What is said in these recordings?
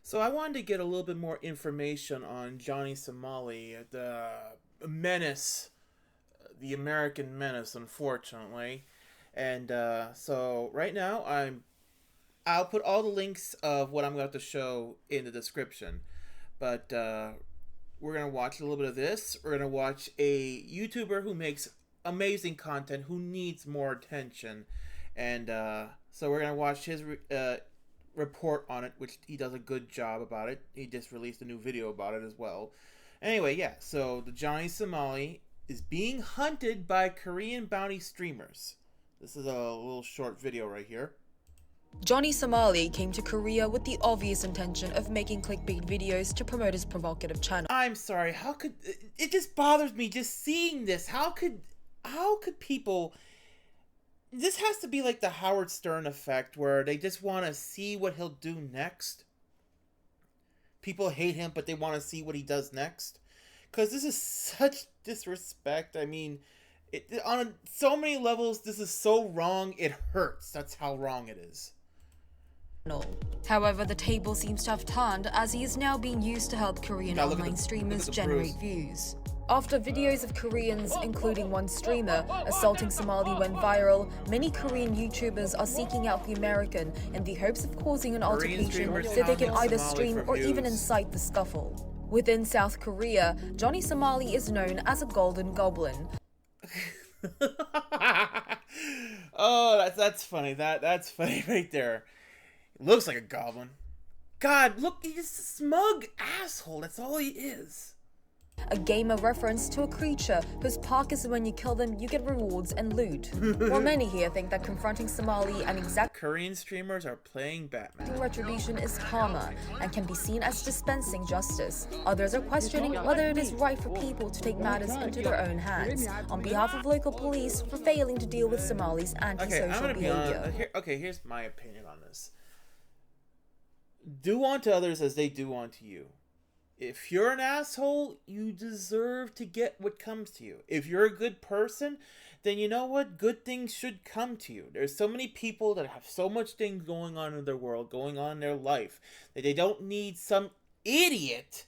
So I wanted to get a little bit more information on Johnny Somali, the menace, the American menace, unfortunately. And so right now I'll put all the links of what I'm going to show in the description. But we're gonna watch a little bit of this. We're gonna watch a YouTuber who makes amazing content who needs more attention, and so we're gonna watch his report on it, which he does a good job about it. He just released a new video about it as well. Anyway, yeah. So the Johnny Somali is being hunted by Korean bounty streamers. This is a little short video right here. Johnny Somali came to Korea with the obvious intention of making clickbait videos to promote his provocative channel. I'm sorry, how could it just bothers me just seeing this. How could people, this has to be like the Howard Stern effect where they just want to see what he'll do next. People hate him, but they want to see what he does next. Cuz this is such disrespect. I mean, on so many levels this is so wrong it hurts. That's how wrong it is. However, the table seems to have turned as he is now being used to help Korean online streamers generate views. After videos of Koreans, including one streamer, assaulting Somali went viral, many Korean YouTubers are seeking out the American in the hopes of causing an altercation so they can either stream or even incite the scuffle. Within South Korea, Johnny Somali is known as a golden goblin. Oh, that's funny. That's funny right there. Looks like a goblin. God, look, he's just a smug asshole. That's all he is. A gamer reference to a creature whose perk is when you kill them, you get rewards and loot. While many here think that confronting Somali and Korean streamers are playing Batman. Retribution is karma and can be seen as dispensing justice. Others are questioning whether it is right for people to take matters into their own hands on behalf of local police for failing to deal with Somali's antisocial behavior. Here's my opinion on this. Do unto others as they do unto you. If you're an asshole, you deserve to get what comes to you. If you're a good person, then you know what? Good things should come to you. There's so many people that have so much things going on in their world, going on in their life, that they don't need some idiot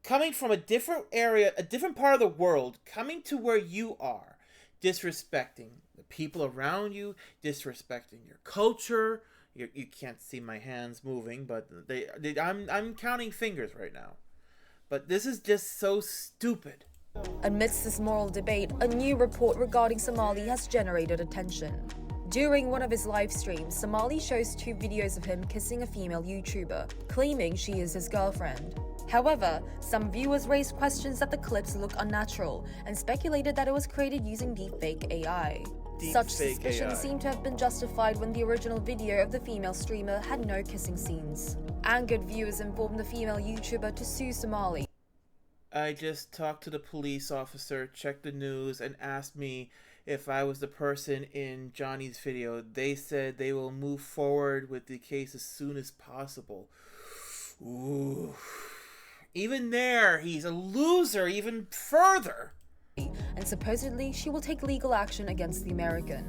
coming from a different area, a different part of the world, coming to where you are, disrespecting the people around you, disrespecting your culture. You can't see my hands moving, but I'm counting fingers right now. But this is just so stupid. Amidst this moral debate, a new report regarding Somali has generated attention. During one of his live streams, Somali shows 2 videos of him kissing a female YouTuber, claiming she is his girlfriend. However, some viewers raised questions that the clips look unnatural and speculated that it was created using deepfake AI. Such suspicions seem to have been justified when the original video of the female streamer had no kissing scenes. Angered viewers informed the female YouTuber to sue Somali. I just talked to the police officer, checked the news, and asked me if I was the person in Johnny's video. They said they will move forward with the case as soon as possible. Ooh. Even there, he's a loser even further. And supposedly she will take legal action against the American.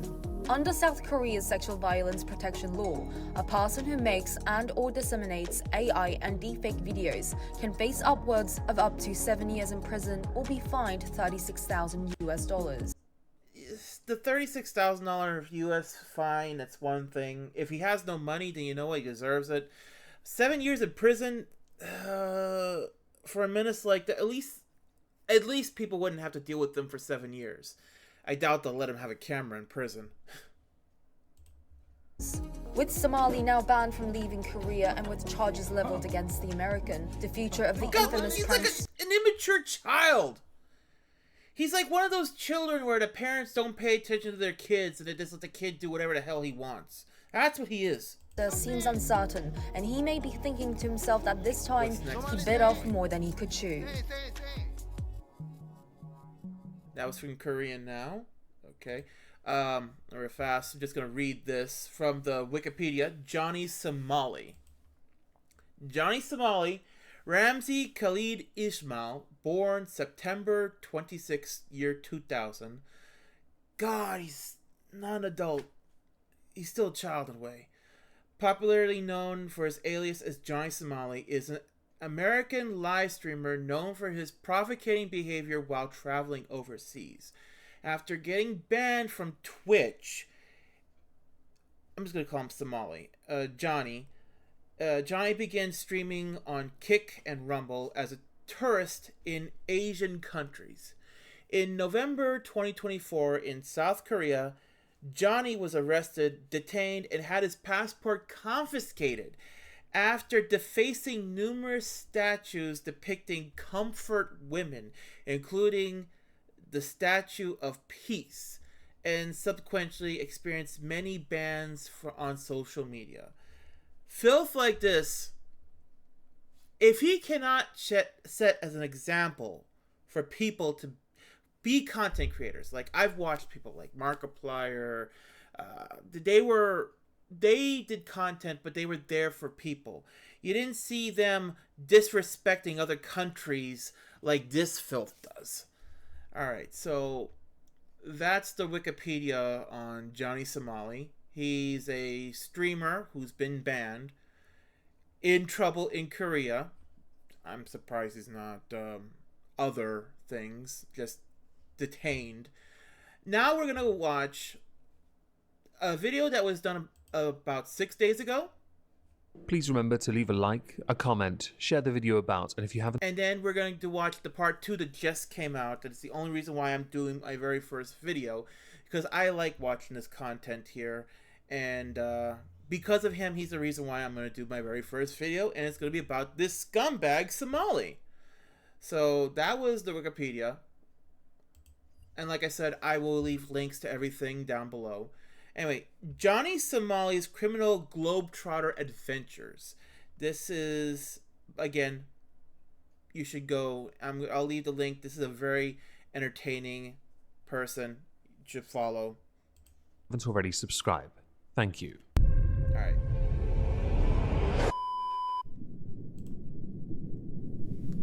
Under South Korea's sexual violence protection law, a person who makes and or disseminates AI and deepfake videos can face upwards of up to 7 years in prison or be fined $36,000 US. The $36,000 US fine, that's one thing. If he has no money, then you know what, he deserves it. 7 years in prison, for a menace like that, at least people wouldn't have to deal with them for 7 years. I doubt they'll let him have a camera in prison. With Somali now banned from leaving Korea and with charges leveled against the American, the future of the infamous he's like an immature child. He's like one of those children where the parents don't pay attention to their kids and they just let the kid do whatever the hell he wants. That's what he is. Seems uncertain, and he may be thinking to himself that this time he bit off more than he could chew. That was from Korean now. Okay. Very fast. I'm just going to read this from the Wikipedia. Johnny Somali. Johnny Somali, Ramzi Khalid Ismail, born September 26th, year 2000. God, he's not an adult. He's still a child in a way. popularly known for his alias as Johnny Somali, is an American live streamer known for his provocating behavior while traveling overseas. After getting banned from Twitch, I'm just going to call him Somali, Johnny began streaming on Kick and Rumble as a tourist in Asian countries. In November 2024 in South Korea, Johnny was arrested, detained, and had his passport confiscated after defacing numerous statues depicting comfort women, including the Statue of Peace, and subsequently experienced many bans on social media. Filth like this, if he cannot set as an example for people to be content creators, like I've watched people like Markiplier, they did content, but they were there for people. You didn't see them disrespecting other countries like this filth does. Alright, so that's the Wikipedia on Johnny Somali. He's a streamer who's been banned, in trouble in Korea. I'm surprised he's not other things, just detained. Now we're going to watch a video that was done about 6 days ago. Please remember to leave a like, a comment, share the video about, and if you haven't... And then we're going to watch the part 2 that just came out. That's the only reason why I'm doing my very first video, because I like watching this content here, and because of him, he's the reason why I'm going to do my very first video, and it's going to be about this scumbag Somali. So that was the Wikipedia. And like I said, I will leave links to everything down below. Anyway, Johnny Somali's Criminal Globetrotter Adventures. This is, again, you should go. I'll leave the link. This is a very entertaining person. You should follow. Haven't already, subscribe. Thank you. Alright.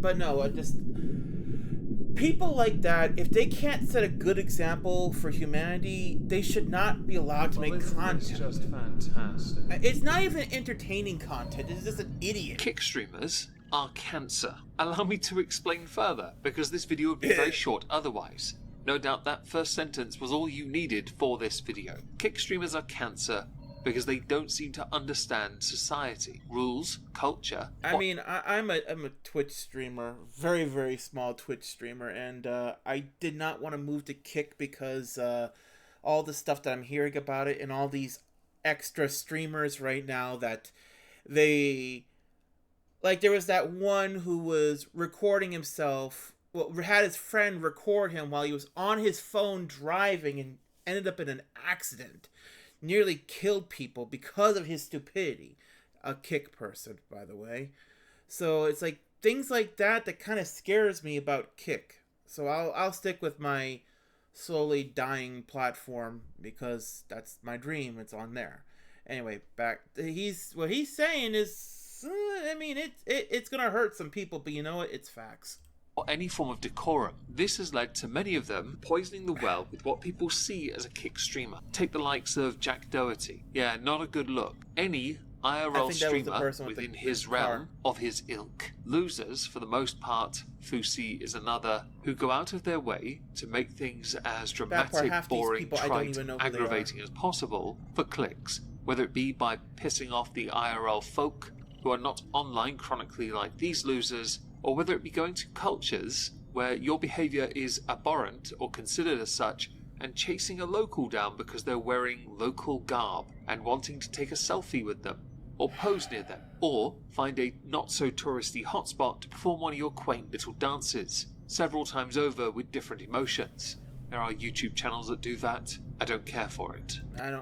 But no, just people like that, if they can't set a good example for humanity, they should not be allowed to make content. It's just fantastic. It's not even entertaining content, it's just an idiot. Kick streamers are cancer. Allow me to explain further, because this video would be very short otherwise. No doubt that first sentence was all you needed for this video. Kick streamers are cancer because they don't seem to understand society, rules, culture. I mean, I'm a Twitch streamer, very, very small Twitch streamer, and I did not want to move to Kick because all the stuff that I'm hearing about it and all these extra streamers right now that they... Like, there was that one who was recording himself, well, had his friend record him while he was on his phone driving and ended up in an accident. Nearly killed people because of his stupidity. A Kick person, by the way. So it's like things like that kind of scares me about Kick. So I'll stick with my slowly dying platform because that's my dream. It's on there. Anyway, back. What he's saying is, I mean, it's gonna hurt some people, but you know what? It's facts. Or any form of decorum. This has led to many of them poisoning the well with what people see as a Kick streamer. Take the likes of Jack Doherty. Yeah, not a good look. Any IRL streamer within his realm of his ilk. Losers, for the most part, Fusi is another, who go out of their way to make things as dramatic, boring, trite, aggravating as possible for clicks, whether it be by pissing off the IRL folk who are not online chronically like these losers, or whether it be going to cultures where your behaviour is abhorrent or considered as such, and chasing a local down because they're wearing local garb and wanting to take a selfie with them, or pose near them, or find a not-so-touristy hotspot to perform one of your quaint little dances, several times over with different emotions. There are YouTube channels that do that. I don't care for it. I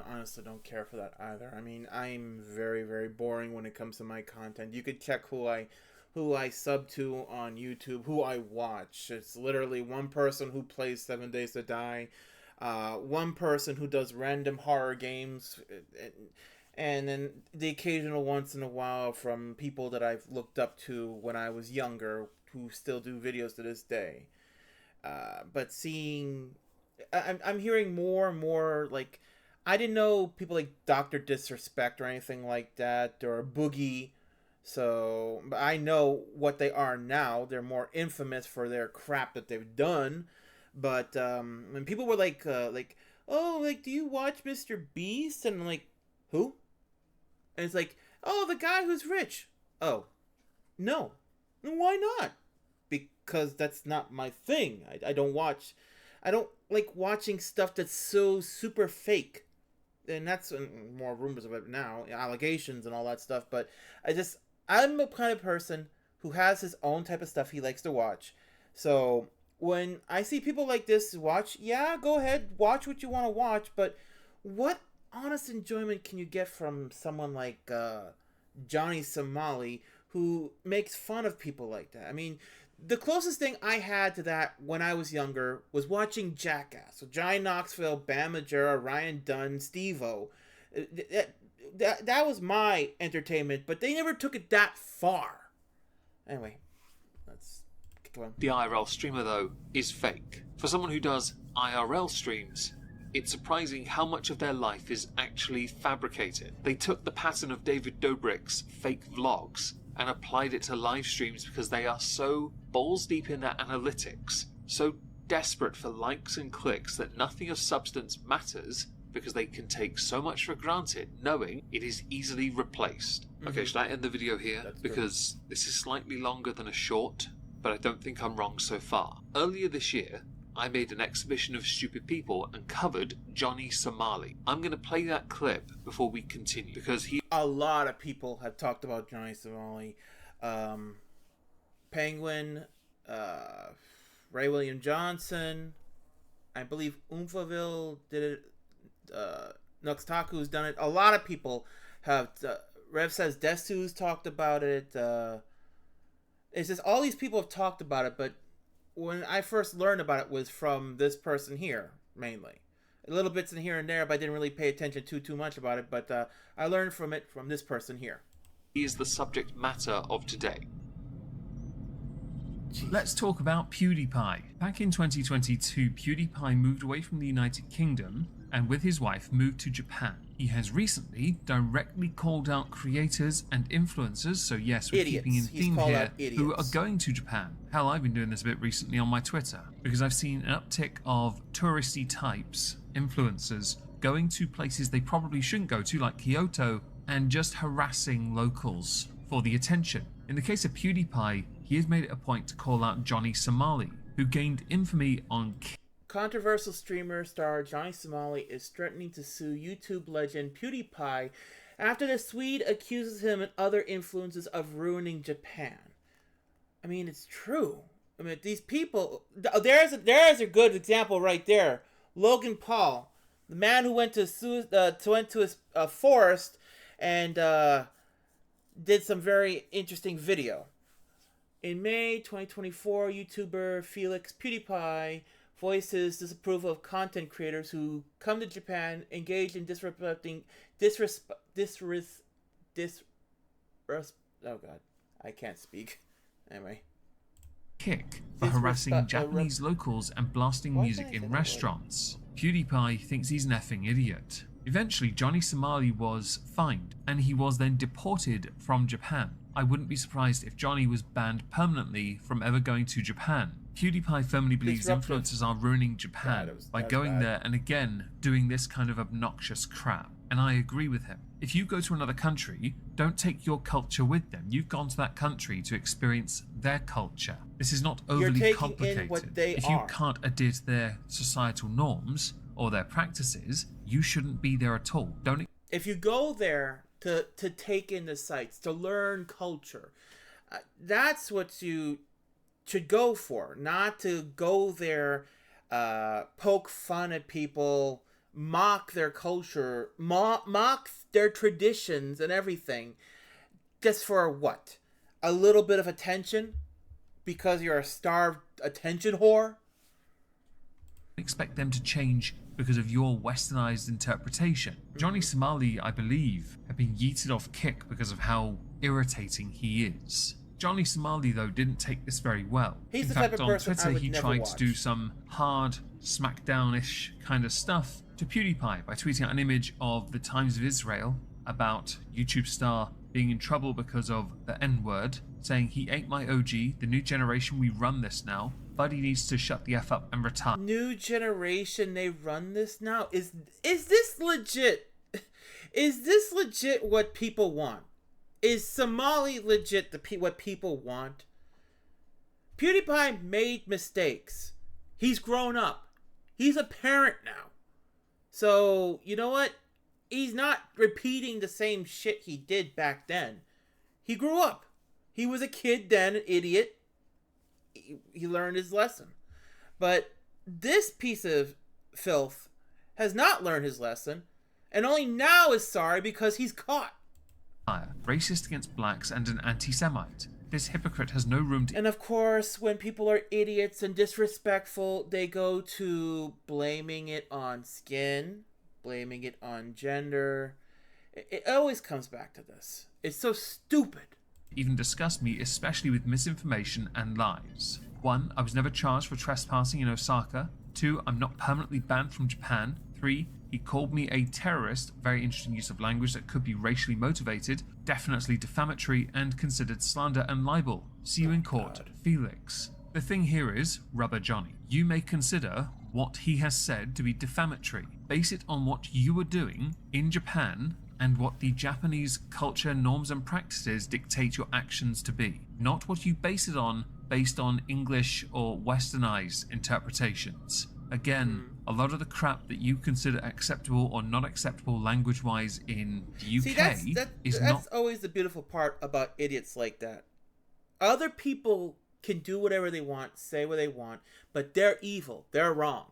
honestly don't care for that either. I mean, I'm very, very boring when it comes to my content. You could check who I sub to on YouTube, who I watch. It's literally one person who plays 7 Days to Die, one person who does random horror games, and then the occasional once in a while from people that I've looked up to when I was younger, who still do videos to this day. But I'm hearing more and more, like, I didn't know people like Dr. Disrespect or anything like that, or Boogie. So I know what they are now. They're more infamous for their crap that they've done. But when people were like, oh, like, do you watch Mr. Beast? And I'm like, who? And it's like, oh, the guy who's rich. Oh, no. Why not? Because that's not my thing. I don't like watching stuff that's so super fake. And that's more rumors of it now, allegations and all that stuff. But I'm the kind of person who has his own type of stuff he likes to watch. So when I see people like this watch, yeah, go ahead, watch what you want to watch. But what honest enjoyment can you get from someone like Johnny Somali, who makes fun of people like that? I mean, the closest thing I had to that when I was younger was watching Jackass. So Johnny Knoxville, Bam Margera, Ryan Dunn, Steve-O. That was my entertainment, but they never took it that far. Anyway, let's keep going. The IRL streamer, though, is fake. For someone who does IRL streams, it's surprising how much of their life is actually fabricated. They took the pattern of David Dobrik's fake vlogs and applied it to live streams because they are so balls deep in their analytics, so desperate for likes and clicks that nothing of substance matters because they can take so much for granted knowing it is easily replaced. Okay, should I end the video here? Because this is slightly longer than a short, but I don't think I'm wrong so far. Earlier this year, I made an exhibition of stupid people and covered Johnny Somali. I'm going to play that clip before we continue because a lot of people have talked about Johnny Somali. Penguin, Ray William Johnson, I believe Umfaville did it, Nuxtaku's done it. A lot of people have, Rev says Desu's talked about it. It's just all these people have talked about it, but when I first learned about it was from this person here, mainly. A little bits in here and there, but I didn't really pay attention too much about it, but I learned from it from this person here. He is the subject matter of today. Jeez. Let's talk about PewDiePie. Back in 2022, PewDiePie moved away from the United Kingdom and with his wife moved to Japan. He has recently directly called out creators and influencers, so yes, we're keeping in theme here, who are going to Japan. Hell, I've been doing this a bit recently on my Twitter, because I've seen an uptick of touristy types, influencers, going to places they probably shouldn't go to, like Kyoto, and just harassing locals for the attention. In the case of PewDiePie, he has made it a point to call out Johnny Somali, who gained infamy on Controversial streamer star Johnny Somali is threatening to sue YouTube legend PewDiePie after the Swede accuses him and other influencers of ruining Japan. I mean, it's true. I mean, these people... There's a good example right there. Logan Paul, the man who went to a forest and did some very interesting video. In May 2024, YouTuber Felix PewDiePie voices disapproval of content creators who come to Japan, engage in oh god, I can't speak. Anyway. Kick for harassing Japanese locals and blasting music in restaurants. PewDiePie thinks he's an effing idiot. Eventually, Johnny Somali was fined, and he was then deported from Japan. I wouldn't be surprised if Johnny was banned permanently from ever going to Japan. PewDiePie firmly believes influencers are ruining Japan by going there and again doing this kind of obnoxious crap. And I agree with him. If you go to another country, don't take your culture with them. You've gone to that country to experience their culture. This is not overly complicated. If you can't adhere to their societal norms or their practices, you shouldn't be there at all. If you go there to take in the sights, to learn culture, that's what you should go for. Not to go there, poke fun at people, mock their culture, mock their traditions and everything, just for what? A little bit of attention? Because you're a starved attention whore? Expect them to change because of your westernized interpretation. Johnny Somali, I believe, had been yeeted off Kick because of how irritating he is. Johnny Somali, though, didn't take this very well. He's In the fact, type of on person Twitter, I would he never tried watch. to do some hard, smackdown-ish kind of stuff to PewDiePie by tweeting out an image of the Times of Israel about YouTube star being in trouble because of the N-word, saying, "He ain't my OG, the new generation, we run this now. Buddy needs to shut the F up and retire." New generation, they run this now? Is this legit? Is this legit what people want? Is Somali legit what people want? PewDiePie made mistakes. He's grown up. He's a parent now. So, you know what? He's not repeating the same shit he did back then. He grew up. He was a kid then, an idiot. He learned his lesson. But this piece of filth has not learned his lesson, and only now is sorry because he's caught. Racist against blacks and an anti-Semite. This hypocrite has no room to... And of course, when people are idiots and disrespectful, they go to blaming it on skin, blaming it on gender. It always comes back to this. It's so stupid. Even disgust me, especially with misinformation and lies. 1, I was never charged for trespassing in Osaka. 2, I'm not permanently banned from Japan. 3, he called me a terrorist, very interesting use of language that could be racially motivated, definitely defamatory and considered slander and libel. See you in court, God. Felix. The thing here is, Rubber Johnny, you may consider what he has said to be defamatory. Base it on what you were doing in Japan and what the Japanese culture, norms and practices dictate your actions to be. Not what you base it on based on English or westernized interpretations. Again, a lot of the crap that you consider acceptable or not acceptable language-wise in the UK that's always the beautiful part about idiots like that. Other people can do whatever they want, say what they want, but they're evil. They're wrong.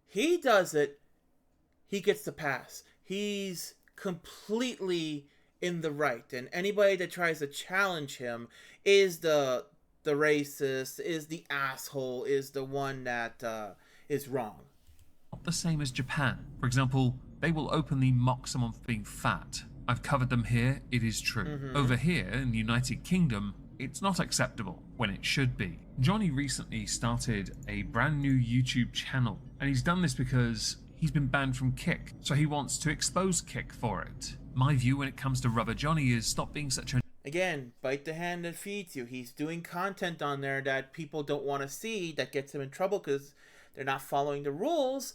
He does it, he gets the pass. He's completely in the right, and anybody that tries to challenge him is the racist, is the asshole, is the one that is wrong. Not the same as Japan. For example, they will openly mock someone for being fat. I've covered them here, it is true. Over here in the United Kingdom, it's not acceptable when it should be. Johnny recently started a brand new YouTube channel, and he's done this because he's been banned from Kick, so he wants to expose Kick for it. My view when it comes to Rubber Johnny is stop being such a... Again, bite the hand that feeds you. He's doing content on there that people don't want to see, that gets him in trouble because they're not following the rules.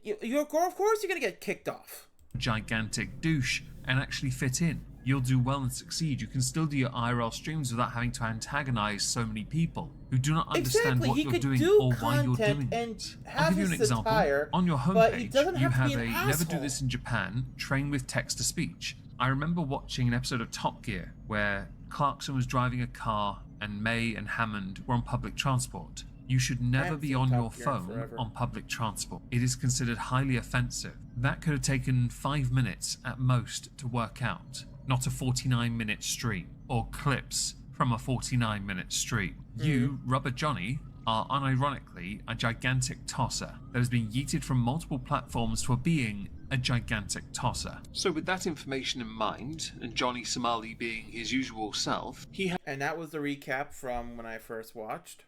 Of course you're going to get kicked off. Gigantic douche and actually fit in. You'll do well and succeed. You can still do your IRL streams without having to antagonize so many people who do not understand what you're doing or why you're doing it. I'll give you an example. On your homepage, you have a never do this in Japan, train with text-to-speech. I remember watching an episode of Top Gear where Clarkson was driving a car and May and Hammond were on public transport. You should never be on your phone on public transport. It is considered highly offensive. That could have taken 5 minutes at most to work out, not a 49-minute stream, or clips from a 49-minute stream. You, Rubber Johnny, are unironically a gigantic tosser that has been yeeted from multiple platforms for being a gigantic tosser. So with that information in mind, and Johnny Somali being his usual self, And that was the recap from when I first watched.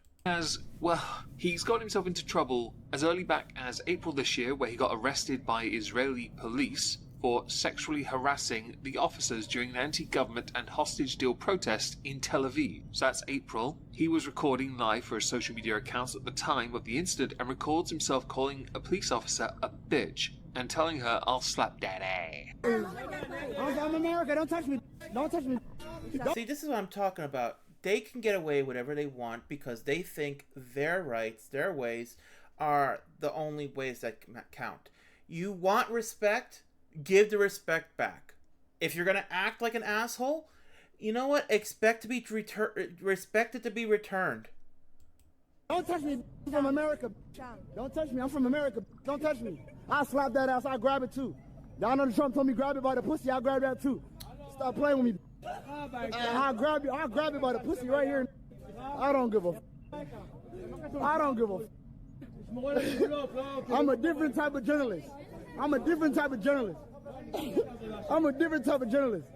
He's got himself into trouble as early back as April this year, where he got arrested by Israeli police for sexually harassing the officers during an anti-government and hostage deal protest in Tel Aviv. So that's April. He was recording live for his social media accounts at the time of the incident and records himself calling a police officer a bitch and telling her, "I'll slap that ass." I'm America, don't touch me. Don't touch me. See, this is what I'm talking about. They can get away whatever they want because they think their rights, their ways, are the only ways that count. You want respect? Give the respect back. If you're gonna act like an asshole, you know what? Expect to be respect it to be returned. Don't touch me. I'm from America. Don't touch me. I'm from America. Don't touch me. I'll slap that ass. I'll grab it too. Donald Trump told me grab it by the pussy. I'll grab that too. Stop playing with me. I'll grab you. I'll grab it by the pussy right here. I don't give a. I don't give a. I'm a different type of journalist. I'm a different type of journalist. I'm a different type of journalist.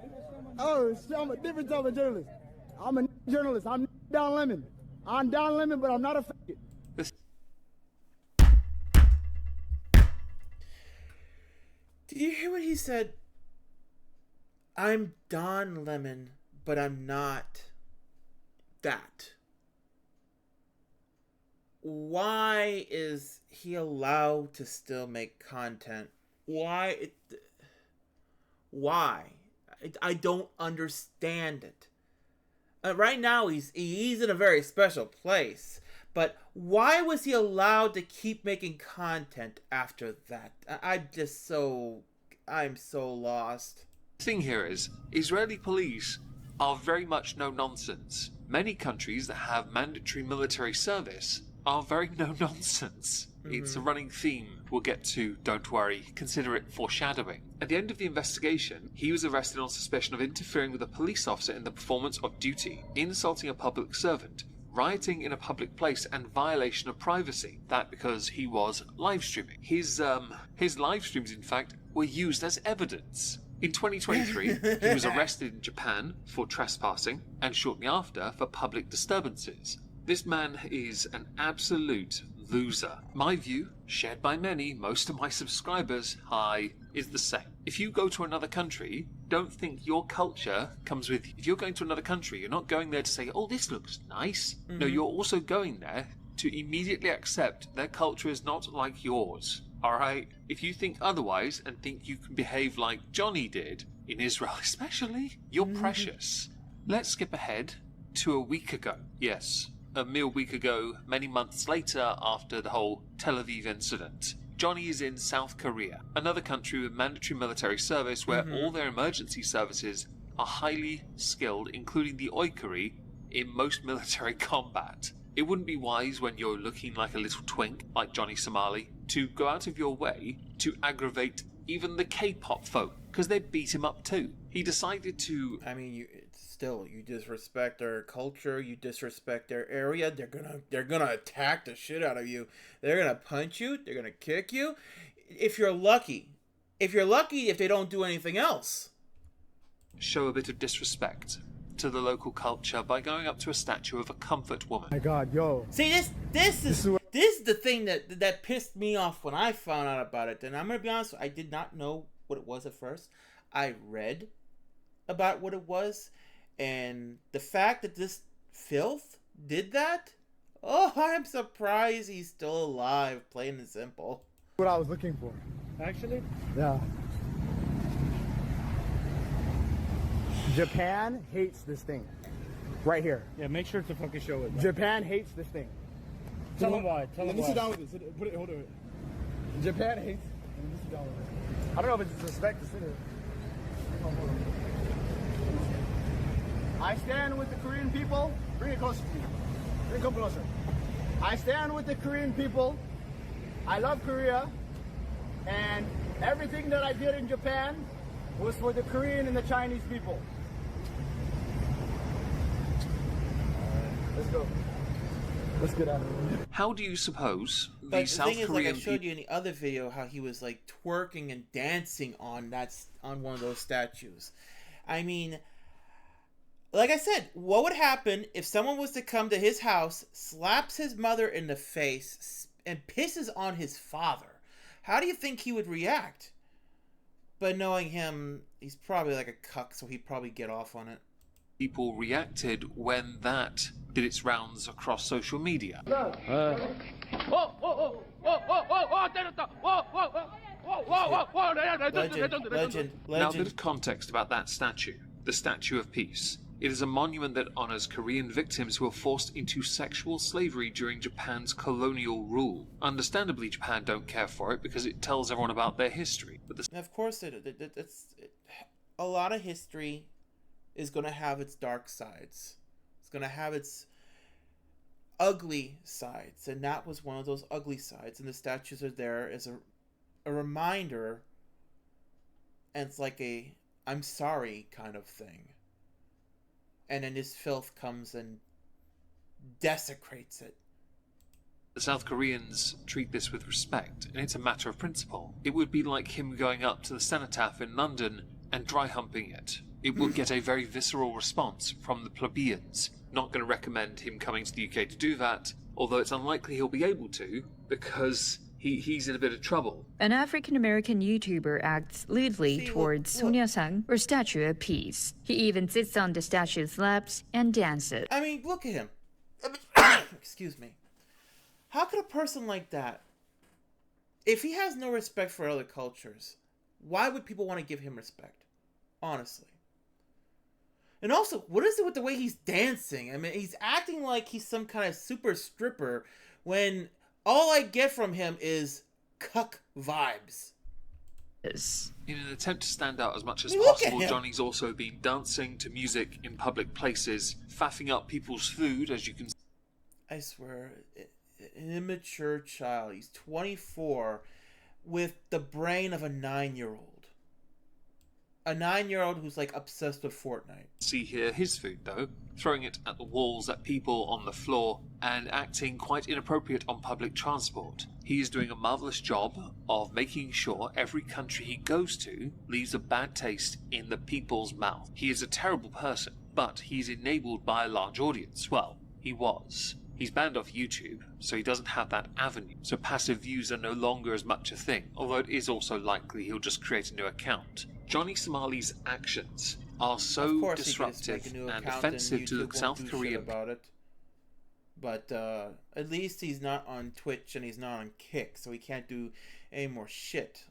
Oh shit! I'm a different type of journalist. I'm a journalist. I'm Don Lemon. I'm Don Lemon, but I'm not a faggot. Did you hear what he said? I'm Don Lemon, but I'm not that. Why is he allowed to still make content? Why? I don't understand it. Right now, he's in a very special place. But why was he allowed to keep making content after that? I'm so lost. The thing here is, Israeli police are very much no nonsense. Many countries that have mandatory military service are very no nonsense. It's a running theme we'll get to, don't worry, consider it foreshadowing. At the end of the investigation, he was arrested on suspicion of interfering with a police officer in the performance of duty, insulting a public servant, rioting in a public place, and violation of privacy. That because he was live streaming. His live streams, in fact, were used as evidence. In 2023, he was arrested in Japan for trespassing, and shortly after for public disturbances. This man is an absolute loser. My view, shared by many, most of my subscribers, is the same. If you go to another country, don't think your culture comes with you. If you're going to another country, you're not going there to say, oh, this looks nice. No, you're also going there to immediately accept their culture is not like yours. Alright? If you think otherwise and think you can behave like Johnny did, in Israel especially, you're precious. Let's skip ahead to a week ago. Yes, a mere week ago, many months later after the whole Tel Aviv incident. Johnny is in South Korea, another country with mandatory military service where all their emergency services are highly skilled, including the Oikari, in most military combat. It wouldn't be wise when you're looking like a little twink, like Johnny Somali, to go out of your way to aggravate even the K-pop folk, because they'd beat him up too. He decided to... I mean, you disrespect their culture, you disrespect their area, they're gonna attack the shit out of you. They're gonna punch you, they're gonna kick you. If you're lucky, if they don't do anything else. Show a bit of disrespect to the local culture by going up to a statue of a comfort woman. My God, yo. See, this is the thing that pissed me off when I found out about it. And I'm gonna be honest, I did not know what it was at first. I read about what it was, and the fact that this filth did that, oh, I'm surprised he's still alive, plain and simple. What I was looking for. Actually? Yeah. Japan hates this thing. Right here. Yeah, make sure to fucking show it. Japan hates this thing. Tell them why. Tell them why. Let me sit down with it. Put it, hold it. Japan hates it. Let me sit down with it. I don't know if it's disrespect to sit here. I stand with the Korean people. Bring it closer to me. Bring it closer. I stand with the Korean people. I love Korea. And everything that I did in Japan was for the Korean and the Chinese people. Let's go. Let's get out of here. How do you suppose But the South thing is, like I Korean showed you in the other video, how he was like twerking and dancing on one of those statues. I mean, like I said, what would happen if someone was to come to his house, slaps his mother in the face, and pisses on his father? How do you think he would react? But knowing him, he's probably like a cuck, so he'd probably get off on it. people reacted when that did its rounds across social media? Now, a bit of context about that statue, the Statue of Peace. It is a monument that honors Korean victims who were forced into sexual slavery during Japan's colonial rule. Understandably, Japan don't care for it because it tells everyone about their history. But of course, a lot of history is going to have its dark sides. It's going to have its ugly sides, and that was one of those ugly sides. And the statues are there as a reminder, and it's like a "I'm sorry" kind of thing. And then this filth comes and desecrates it. The South Koreans treat this with respect, and it's a matter of principle. It would be like him going up to the cenotaph in London and dry humping it. it will get a very visceral response from the plebeians. Not going to recommend him coming to the UK to do that, although it's unlikely he'll be able to, because he's in a bit of trouble. An African-American YouTuber acts lewdly towards Sonia Sang, or Statue of Peace. He even sits on the statue's laps and dances. I mean, look at him. Excuse me. How could a person like that, if he has no respect for other cultures, why would people want to give him respect? Honestly. And also, what is it with the way he's dancing? I mean, he's acting like he's some kind of super stripper when all I get from him is cuck vibes. In an attempt to stand out as much as possible, Johnny's also been dancing to music in public places, faffing up people's food, as you can see. I swear, an immature child. He's 24 with the brain of a 9-year-old. A 9-year-old who's like obsessed with Fortnite. See here his food though, throwing it at the walls, at people on the floor, and acting quite inappropriate on public transport. He is doing a marvellous job of making sure every country he goes to leaves a bad taste in the people's mouth. He is a terrible person, but he's enabled by a large audience. Well, he was. He's banned off YouTube, so he doesn't have that avenue, so passive views are no longer as much a thing, although it is also likely he'll just create a new account. Johnny Somali's actions are so disruptive and offensive to the South Korean about it. But at least he's not on Twitch and he's not on Kick, so he can't do any more shit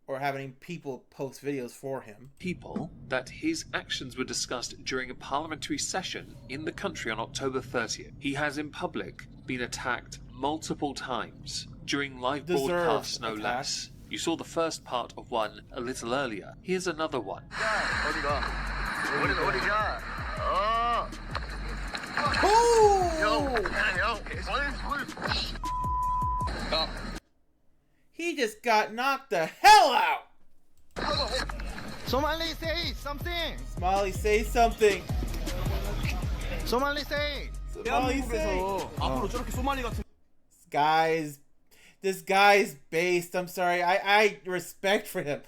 or have any people post videos for him. People that his actions were discussed during a parliamentary session in the country on October 30th. He has in public been attacked multiple times during live broadcasts, no less. You saw the first part of one a little earlier. Here's another one. He just got knocked the hell out! Somali, say something! Somali, say something! Somali, say! Somali, say! This guy's based. I'm sorry. I respect for him.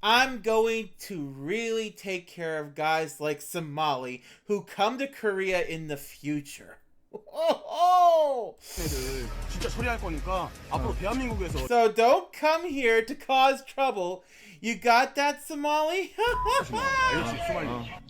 I'm going to really take care of guys like Somali who come to Korea in the future. Oh! So don't come here to cause trouble. You got that, Somali?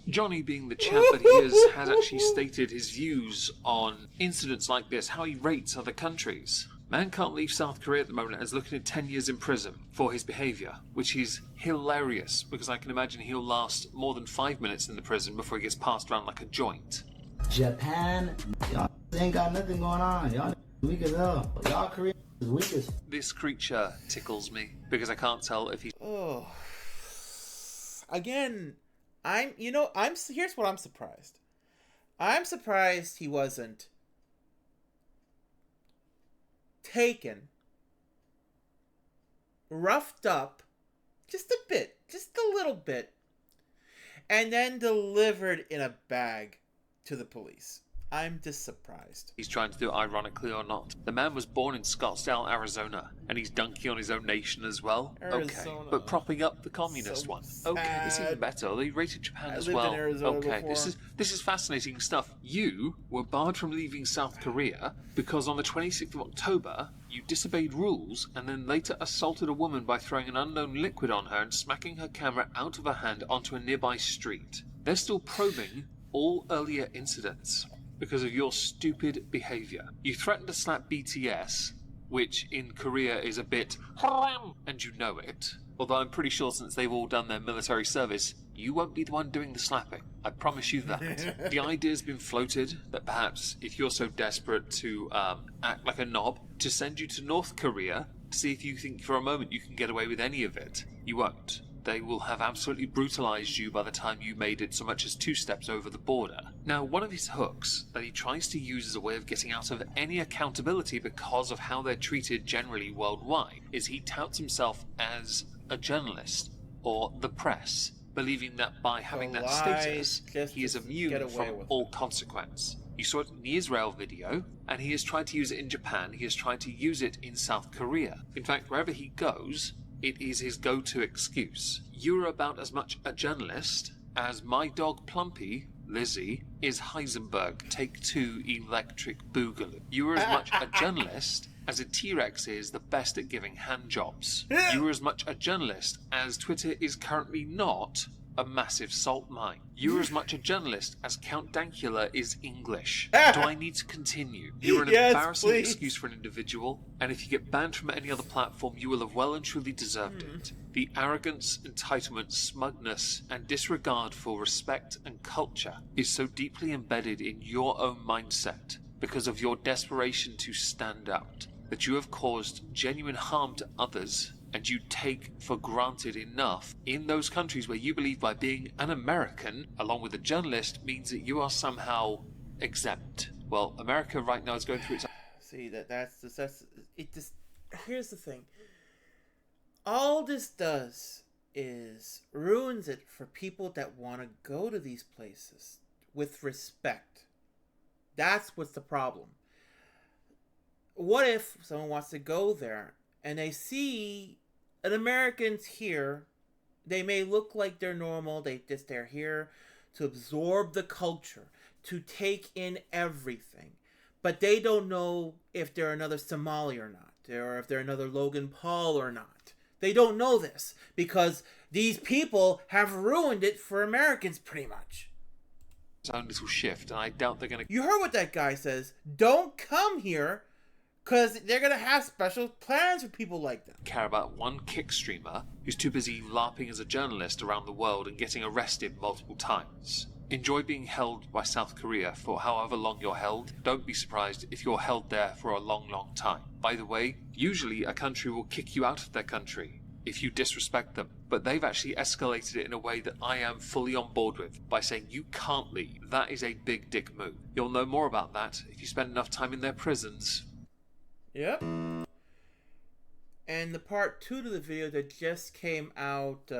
Johnny, being the champ that he is, has actually stated his views on incidents like this, how he rates other countries. Man can't leave South Korea at the moment and is looking at 10 years in prison for his behaviour, which is hilarious, because I can imagine he'll last more than 5 minutes in the prison before he gets passed around like a joint. Japan, y'all ain't got nothing going on. Y'all weak as hell. Y'all Korea is weak as... This creature tickles me, because I can't tell if he's... Oh. Again, here's what I'm surprised. I'm surprised he wasn't taken, roughed up, just a bit, just a little bit, and then delivered in a bag to the police. I'm just surprised. He's trying to do it ironically or not. The man was born in Scottsdale, Arizona, and he's dunking on his own nation as well. Arizona. Okay, but propping up the communist one. Okay, this is even better. They rated Japan as well. Okay, before. this is fascinating stuff. You were barred from leaving South Korea because on the 26th of October, you disobeyed rules and then later assaulted a woman by throwing an unknown liquid on her and smacking her camera out of her hand onto a nearby street. They're still probing all earlier incidents because of your stupid behaviour. You threatened to slap BTS, which in Korea is a bit haram, and you know it. Although I'm pretty sure since they've all done their military service, you won't be the one doing the slapping. I promise you that. The idea's been floated that perhaps if you're so desperate to act like a knob, to send you to North Korea to see if you think for a moment you can get away with any of it. You won't. They will have absolutely brutalized you by the time you made it so much as 2 steps over the border. Now, one of his hooks that he tries to use as a way of getting out of any accountability because of how they're treated generally worldwide is he touts himself as a journalist or the press, believing that by having that status, he is immune from all consequence. You saw it in the Israel video, and he has tried to use it in Japan, he has tried to use it in South Korea. In fact, wherever he goes, it is his go-to excuse. You're about as much a journalist as my dog Plumpy, Lizzie, is Heisenberg, Take Two Electric Boogaloo. You are as much a journalist as a T-Rex is the best at giving handjobs. You are as much a journalist as Twitter is currently not a massive salt mine. You are as much a journalist as Count Dankula is English. Do I need to continue? You are an embarrassing excuse for an individual, and if you get banned from any other platform, you will have well and truly deserved it. The arrogance, entitlement, smugness, and disregard for respect and culture is so deeply embedded in your own mindset because of your desperation to stand out that you have caused genuine harm to others, and you take for granted enough in those countries where you believe by being an American, along with a journalist, means that you are somehow exempt. Well, America right now is going through its... See, here's the thing. All this does is ruins it for people that want to go to these places with respect. That's what's the problem. What if someone wants to go there and they see an Americans here? They may look like they're normal. They're here to absorb the culture, to take in everything. But they don't know if they're another Somali or not, or if they're another Logan Paul or not. They don't know this because these people have ruined it for Americans pretty much. Its own little shift, and I doubt they're going to... You heard what that guy says. Don't come here because they're going to have special plans for people like that. Care about one kick streamer who's too busy LARPing as a journalist around the world and getting arrested multiple times. Enjoy being held by South Korea for however long you're held. Don't be surprised if you're held there for a long, long time. By the way, usually a country will kick you out of their country if you disrespect them, but they've actually escalated it in a way that I am fully on board with by saying you can't leave. That is a big dick move. You'll know more about that if you spend enough time in their prisons. Yep. And the part 2 to the video that just came out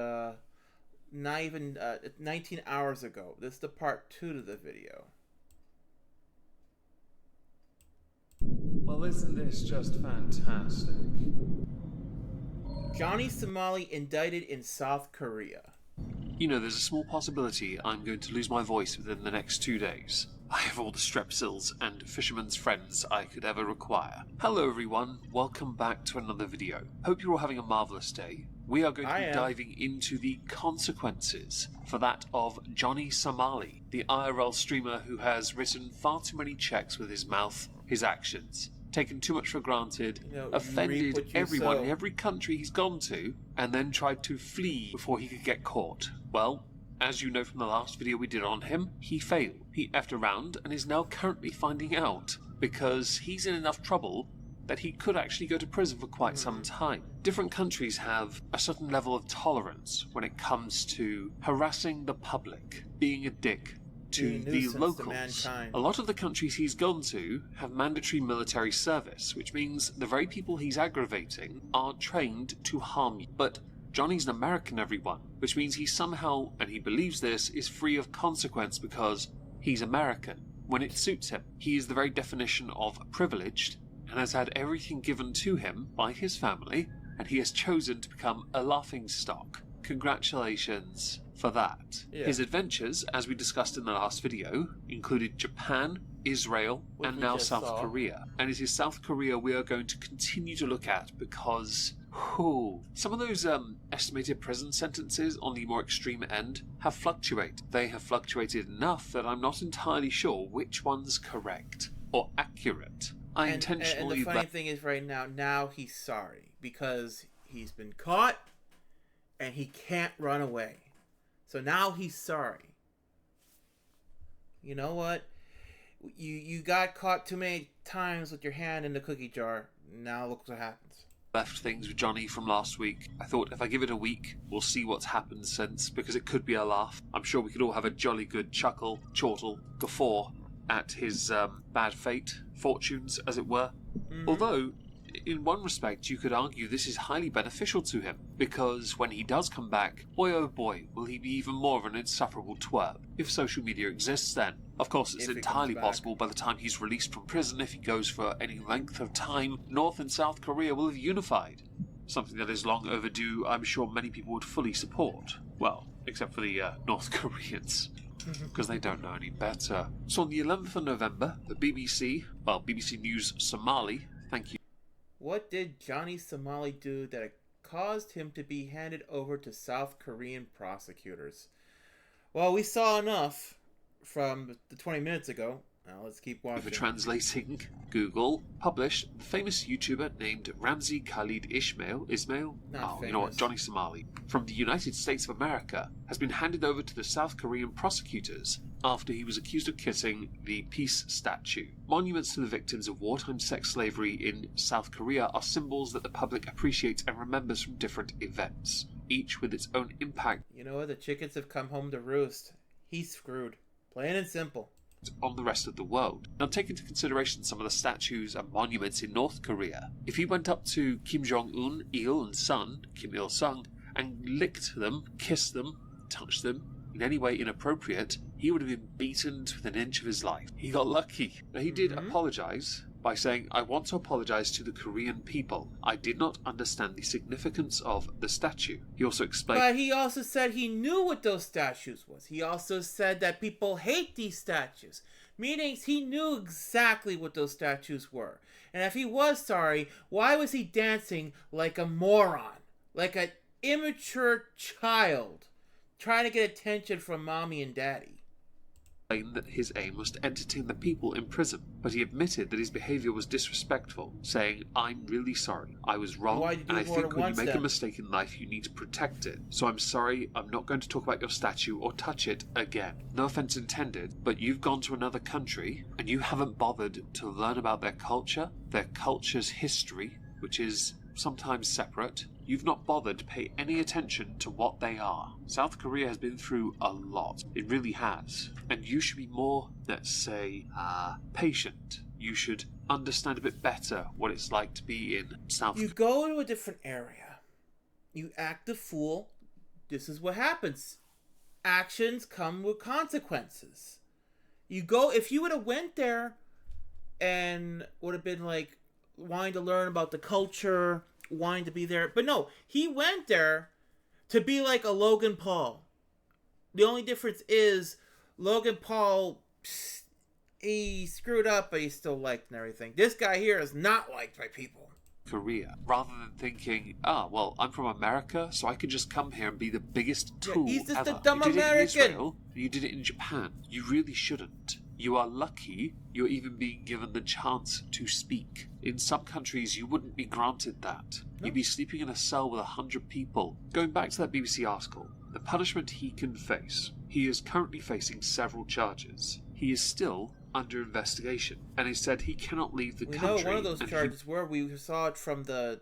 not even 19 hours ago. This is the part 2 to the video. Well, isn't this just fantastic? Johnny Somali indicted in South Korea. You know, there's a small possibility I'm going to lose my voice within the next 2 days. I have all the strepsils and fisherman's friends I could ever require. Hello everyone, welcome back to another video. Hope you're all having a marvellous day. We are going to be diving into the consequences for that of Johnny Somali, the IRL streamer who has written far too many checks with his mouth, his actions, taken too much for granted, offended everyone in every country he's gone to, and then tried to flee before he could get caught. Well, as you know from the last video we did on him, he failed. He effed around and is now currently finding out because he's in enough trouble that he could actually go to prison for quite some time. Different countries have a certain level of tolerance when it comes to harassing the public, being a dick to the locals. A lot of the countries he's gone to have mandatory military service, which means the very people he's aggravating are trained to harm you. But Johnny's an American, everyone, which means he somehow, and he believes this, is free of consequence because he's American. When it suits him, he is the very definition of privileged and has had everything given to him by his family, and he has chosen to become a laughingstock. Congratulations for that. Yeah. His adventures, as we discussed in the last video, included Japan, Israel, and now South Korea. And it is South Korea we are going to continue to look at because some of those estimated prison sentences on the more extreme end have fluctuated. They have fluctuated enough that I'm not entirely sure which one's correct or accurate. And the funny thing is right now he's sorry because he's been caught and he can't run away. So now he's sorry. You know what? You got caught too many times with your hand in the cookie jar. Now look what happens. Left things with Johnny from last week. I thought if I give it a week, we'll see what's happened since, because it could be a laugh. I'm sure we could all have a jolly good chuckle, chortle, guffaw at his bad fate, fortunes, as it were. Mm-hmm. Although, in one respect, you could argue this is highly beneficial to him, because when he does come back, boy oh boy, will he be even more of an insufferable twerp. If social media exists then. Of course, it's entirely possible by the time he's released from prison, if he goes for any length of time, North and South Korea will have unified. Something that is long overdue, I'm sure many people would fully support. Well, except for the North Koreans, because they don't know any better. So on the 11th of November, the BBC News Somali, thank you. What did Johnny Somali do that caused him to be handed over to South Korean prosecutors? Well, we saw enough from the 20 minutes ago. Now let's keep watching. For translating, Google published the famous YouTuber named Ramzi Khalid Ismail, Not you know what, Johnny Somali, from the United States of America, has been handed over to the South Korean prosecutors after he was accused of kissing the peace statue. Monuments to the victims of wartime sex slavery in South Korea are symbols that the public appreciates and remembers from different events, each with its own impact. You know what? The chickens have come home to roost. He's screwed. Plain and simple. On the rest of the world. Now take into consideration some of the statues and monuments in North Korea. If he went up to Kim Jong-un, Il-'s son, Kim Il-sung, and licked them, kissed them, touched them in any way inappropriate, he would have been beaten to within an inch of his life. He got lucky. Now, he did apologise by saying, "I want to apologise to the Korean people. I did not understand the significance of the statue." He also explained... But he also said he knew what those statues was. He also said that people hate these statues. Meaning he knew exactly what those statues were. And if he was sorry, why was he dancing like a moron? Like an immature child trying to get attention from mommy and daddy. That his aim was to entertain the people in prison, but he admitted that his behaviour was disrespectful, saying, "I'm really sorry. I was wrong, and I think when you make a mistake in life, you need to protect it. So I'm sorry, I'm not going to talk about your statue or touch it again. No offence intended, but you've gone to another country, and you haven't bothered to learn about their culture's history, which is sometimes separate. You've not bothered to pay any attention to what they are. South Korea has been through a lot. It really has. And you should be more, let's say, patient. You should understand a bit better what it's like to be in South Korea." You go to a different area. You act the fool. This is what happens. Actions come with consequences. You go, if you would have went there and would have been like wanting to learn about the culture, wanting to be there. But no, he went there to be like a Logan Paul. The only difference is Logan Paul, he screwed up, but he's still liked and everything. This guy here is not liked by people. Korea, rather than thinking, well, I'm from America, so I can just come here and be the biggest tool he's just ever. a dumb you did American. It in Israel, you did it in Japan. You really shouldn't. You are lucky you're even being given the chance to speak. In some countries, you wouldn't be granted that. No. You'd be sleeping in a cell with 100 people. Going back to that BBC article, the punishment he can face. He is currently facing several charges. He is still under investigation, and he said he cannot leave the country. We know one of those charges where we saw it from the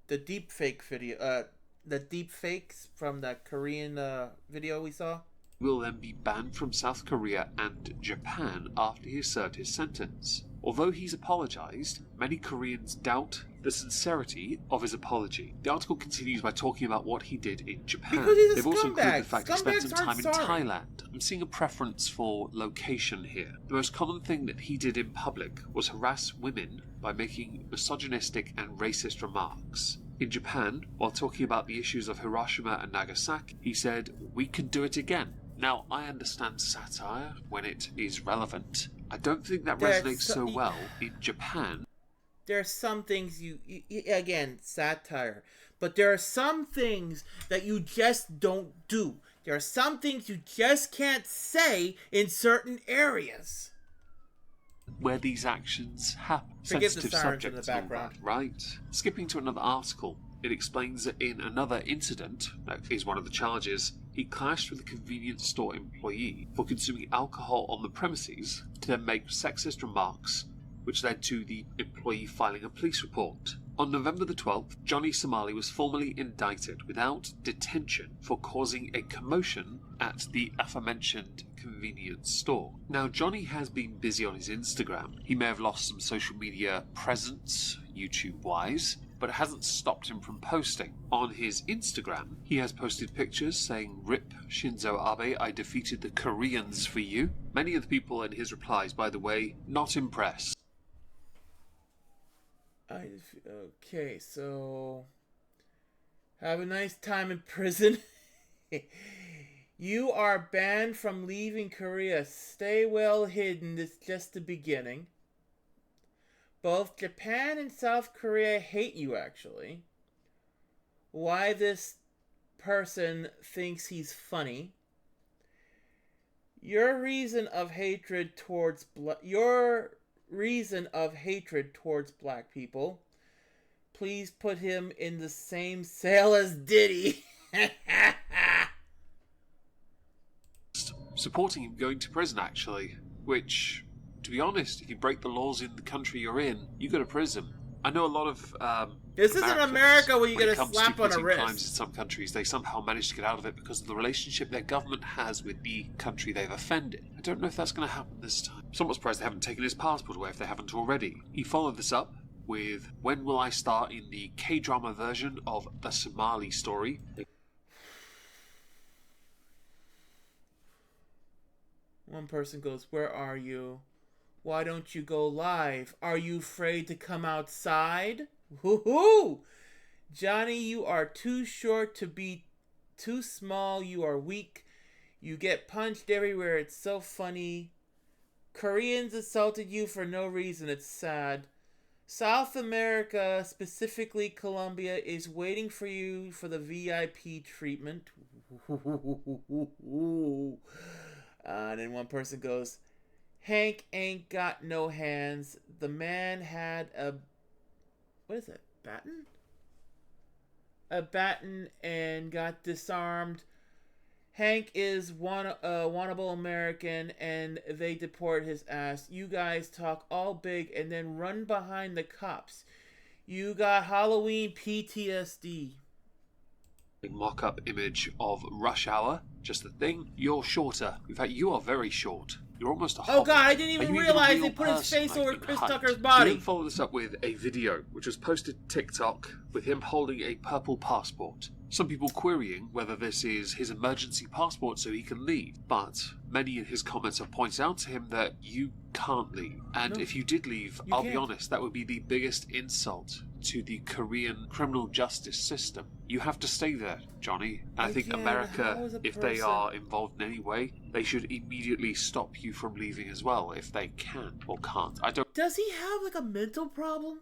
deep fake video, the deep fakes from that Korean video we saw. Will then be banned from South Korea and Japan after he served his sentence. Although he's apologised, many Koreans doubt the sincerity of his apology. The article continues by talking about what he did in Japan. Because he's a They've also included the fact he spent some time in Thailand. I'm seeing a preference for location here. The most common thing that he did in public was harass women by making misogynistic and racist remarks. In Japan, while talking about the issues of Hiroshima and Nagasaki, he said, "We can do it again." Now, I understand satire when it is relevant. I don't think that resonates so well in Japan. There are some things you again, satire. But there are some things that you just don't do. There are some things you just can't say in certain areas. Where these actions happen. Forgive the sensitive sirens in the subjects and all background. that, right? Skipping to another article, it explains that in another incident, that is one of the charges, he clashed with a convenience store employee for consuming alcohol on the premises to then make sexist remarks, which led to the employee filing a police report. On November the 12th, Johnny Somali was formally indicted without detention for causing a commotion at the aforementioned convenience store. Now, Johnny has been busy on his Instagram. He may have lost some social media presence, YouTube-wise, but it hasn't stopped him from posting. On his Instagram, he has posted pictures saying, "Rip Shinzo Abe, I defeated the Koreans for you." Many of the people in his replies, by the way, not impressed. Okay, so have a nice time in prison. You are banned from leaving Korea. Stay well hidden. It's just the beginning. Both Japan and South Korea hate you, actually. Why this person thinks he's funny. Your reason of hatred towards black people. Please put him in the same cell as Diddy. Supporting him going to prison, actually. Which, to be honest, if you break the laws in the country you're in, you go to prison. I know a lot of this isn't America where you get a slap on a wrist. Crimes in some countries, they somehow manage to get out of it because of the relationship their government has with the country they've offended. I don't know if that's going to happen this time. I'm somewhat surprised they haven't taken his passport away if they haven't already. He followed this up with "When will I start" in the K-drama version of the Somali story. One person goes, "Where are you? Why don't you go live? Are you afraid to come outside?" Woohoo! Johnny, you are too short to be too small. You are weak. You get punched everywhere. It's so funny. Koreans assaulted you for no reason. It's sad. South America, specifically Colombia, is waiting for you for the VIP treatment. And then one person goes, "Hank ain't got no hands. The man had a, what is it, baton? A baton and got disarmed. Hank is wannabe American and they deport his ass. You guys talk all big and then run behind the cops. You got Halloween PTSD." A mock-up image of Rush Hour. Just the thing, you're shorter. In fact, you are very short. You're almost a hobbit. Oh god, I didn't even realize they put his face over Chris Tucker's body. He then followed this up with a video, which was posted to TikTok, with him holding a purple passport. Some people querying whether this is his emergency passport so he can leave, but many in his comments have pointed out to him that you can't leave. And if you did leave, I'll be honest, that would be the biggest insult to the Korean criminal justice system. You have to stay there, Johnny. And I think America, if they are involved in any way, they should immediately stop you from leaving as well, if they can or can't. I don't. Does he have like a mental problem?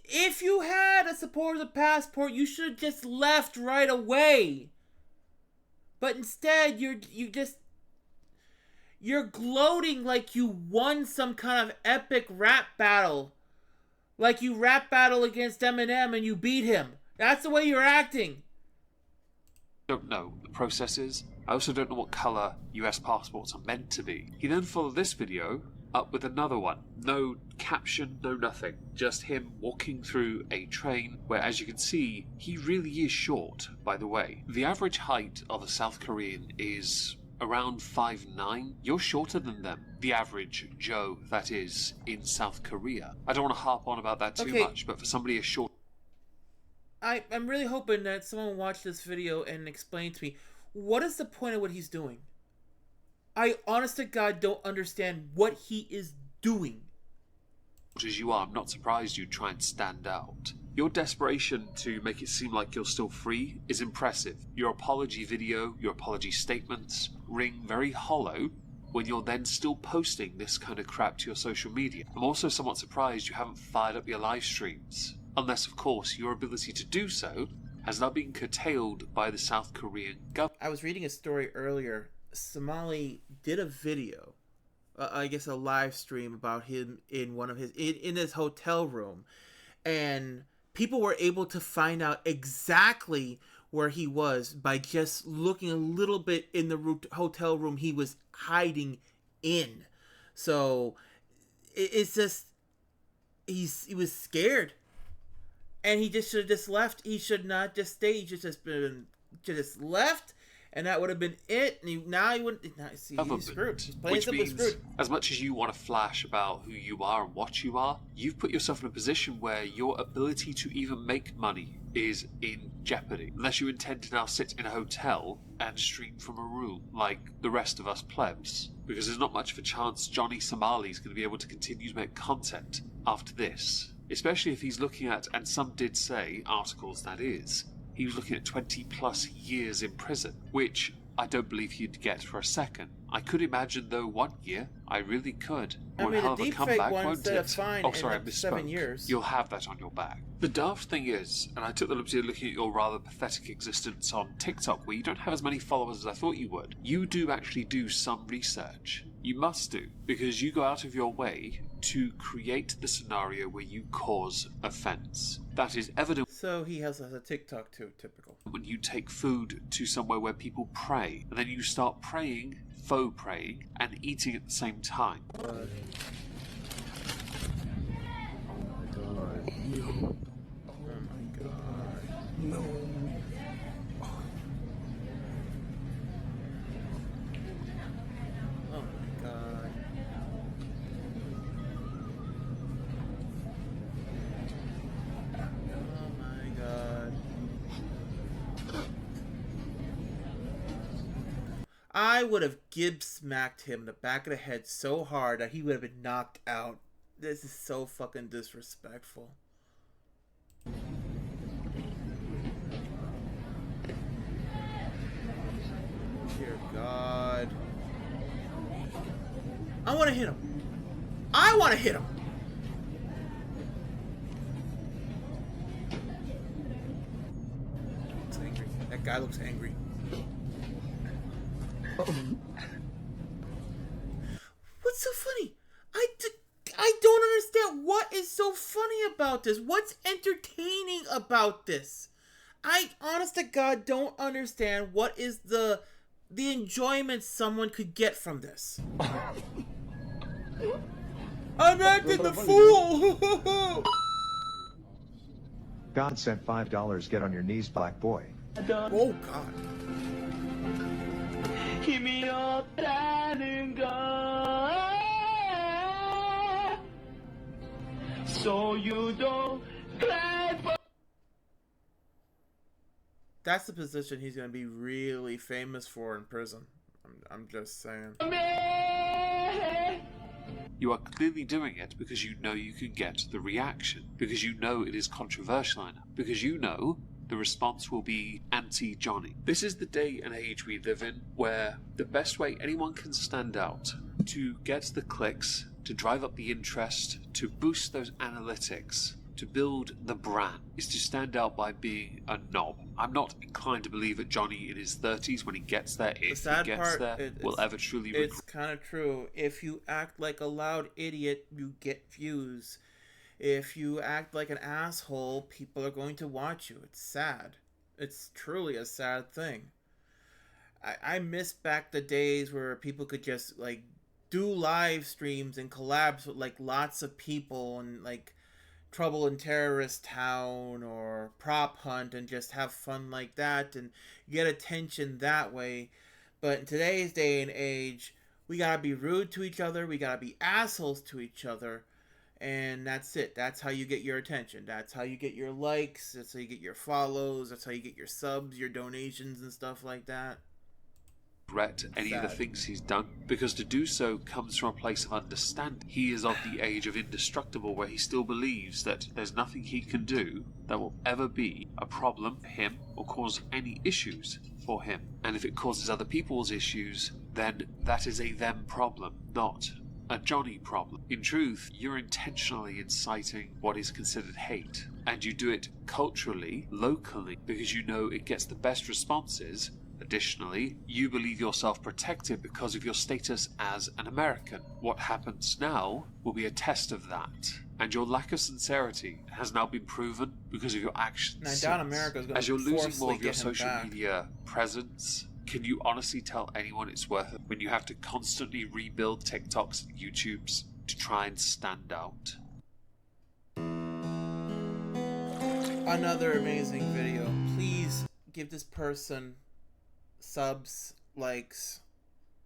If you had a supposed passport, you should have just left right away. But instead, you're gloating like you won some kind of epic rap battle. Like you rap battle against Eminem and you beat him. That's the way you're acting. I don't know the processes. I also don't know what colour US passports are meant to be. He then followed this video up with another one. No caption, no nothing. Just him walking through a train where, as you can see, he really is short, by the way. The average height of a South Korean is around 5'9". You're shorter than them. The average Joe, that is, in South Korea. I don't want to harp on about that too much, but for somebody as short... I'm really hoping that someone will watch this video and explain to me, what is the point of what he's doing? I, honest to God, don't understand what he is doing. As you are, I'm not surprised you'd try and stand out. Your desperation to make it seem like you're still free is impressive. Your apology video, your apology statements ring very hollow when you're then still posting this kind of crap to your social media. I'm also somewhat surprised you haven't fired up your live streams. Unless, of course, your ability to do so has now been curtailed by the South Korean government. I was reading a story earlier. Somali did a video, I guess a live stream about him in one of his in his hotel room, and people were able to find out exactly where he was by just looking a little bit in the hotel room he was hiding in. So it's just he was scared, and he just should have just left. He should not just stay. He should just left. And that would have been it. And now he wouldn't. Now, see, he's screwed. He's plain simply screwed. As much as you want to flash about who you are and what you are, you've put yourself in a position where your ability to even make money is in jeopardy. Unless you intend to now sit in a hotel and stream from a room like the rest of us plebs. Because there's not much of a chance Johnny Somali is going to be able to continue to make content after this. Especially if he's looking at, and some did say, articles that is, he was looking at 20 plus years in prison, which I don't believe he'd get for a second. I could imagine, though, 1 year. I really could. I mean, hell the of a deep fake comeback, one won't said a it? fine Oh, sorry, I in like 7 misspoke. years. You'll have that on your back. The daft thing is, and I took the liberty of looking at your rather pathetic existence on TikTok, where you don't have as many followers as I thought you would. You do actually do some research. You must do, because you go out of your way to create the scenario where you cause offence. That is evident. So he has a TikTok too, typical. When you take food to somewhere where people pray, and then you start praying, faux praying, and eating at the same time. Oh my god. No. Oh my god. Oh my god. I would have Gibbs smacked him in the back of the head so hard that he would have been knocked out. This is so fucking disrespectful. Dear God. I want to hit him. I want to hit him. Looks angry. That guy looks angry. What's so funny? I don't understand what is so funny about this. What's entertaining about this? I, honest to God, don't understand what is the enjoyment someone could get from this. I'm acting the fool! God sent $5. Get on your knees, black boy. Oh, God. So you don't cry for. That's the position he's going to be really famous for in prison. I'm just saying. You are clearly doing it because you know you can get the reaction, because you know it is controversial enough, because you know the response will be anti-Johnny. This is the day and age we live in where the best way anyone can stand out to get the clicks, to drive up the interest, to boost those analytics, to build the brand, is to stand out by being a knob. I'm not inclined to believe that Johnny in his 30s, when he gets there, if he gets there, will ever truly regret. It's kind of true. If you act like a loud idiot, you get views. If you act like an asshole, people are going to watch you. It's sad. It's truly a sad thing. I miss back the days where people could just like do live streams and collabs with like lots of people and like Trouble in Terrorist Town or Prop Hunt and just have fun like that and get attention that way. But in today's day and age, we gotta be rude to each other, we gotta be assholes to each other, and that's it. That's how you get your attention. That's how you get your likes, that's how you get your follows, that's how you get your subs, your donations and stuff like that. Any of the things he's done, because to do so comes from a place of understanding. He is of the age of indestructible, where he still believes that there's nothing he can do that will ever be a problem for him or cause any issues for him. And if it causes other people's issues, then that is a them problem, not a Johnny problem. In truth, you're intentionally inciting what is considered hate, and you do it culturally, locally, because you know it gets the best responses. Additionally, you believe yourself protected because of your status as an American. What happens now will be a test of that. And your lack of sincerity has now been proven because of your actions. Now, America's gonna as you're losing more of your social media presence, can you honestly tell anyone it's worth it when you have to constantly rebuild TikToks and YouTubes to try and stand out? Another amazing video. Please give this person subs, likes,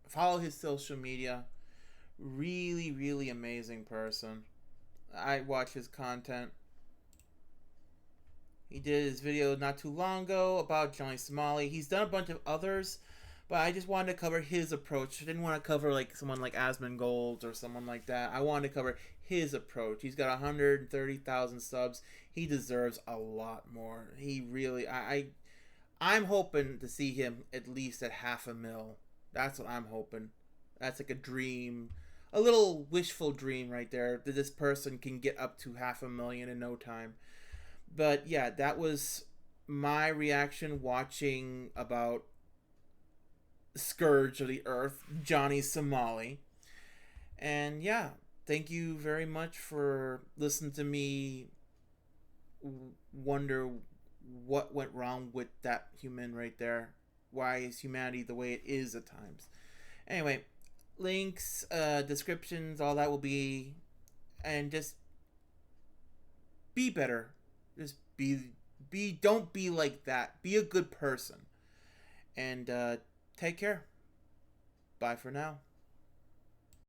follow his social media. Really, really amazing person. I watch his content. He did his video not too long ago about Johnny Somali. He's done a bunch of others, But I just wanted to cover his approach. I didn't want to cover like someone like Asmongold or someone like that. I wanted to cover his approach. He's got 130,000 subs. He deserves a lot more. He really, I'm hoping to see him at least at 500,000. That's what I'm hoping. That's like a dream, a little wishful dream right there, that this person can get up to 500,000 in no time. But yeah, that was my reaction watching about Scourge of the Earth, Johnny Somali. And yeah, thank you very much for listening to me wonder what went wrong with that human right there. Why is humanity the way it is at times? Anyway, links, descriptions, all that will be, and just be better. Just don't be like that. Be a good person. And take care. Bye for now.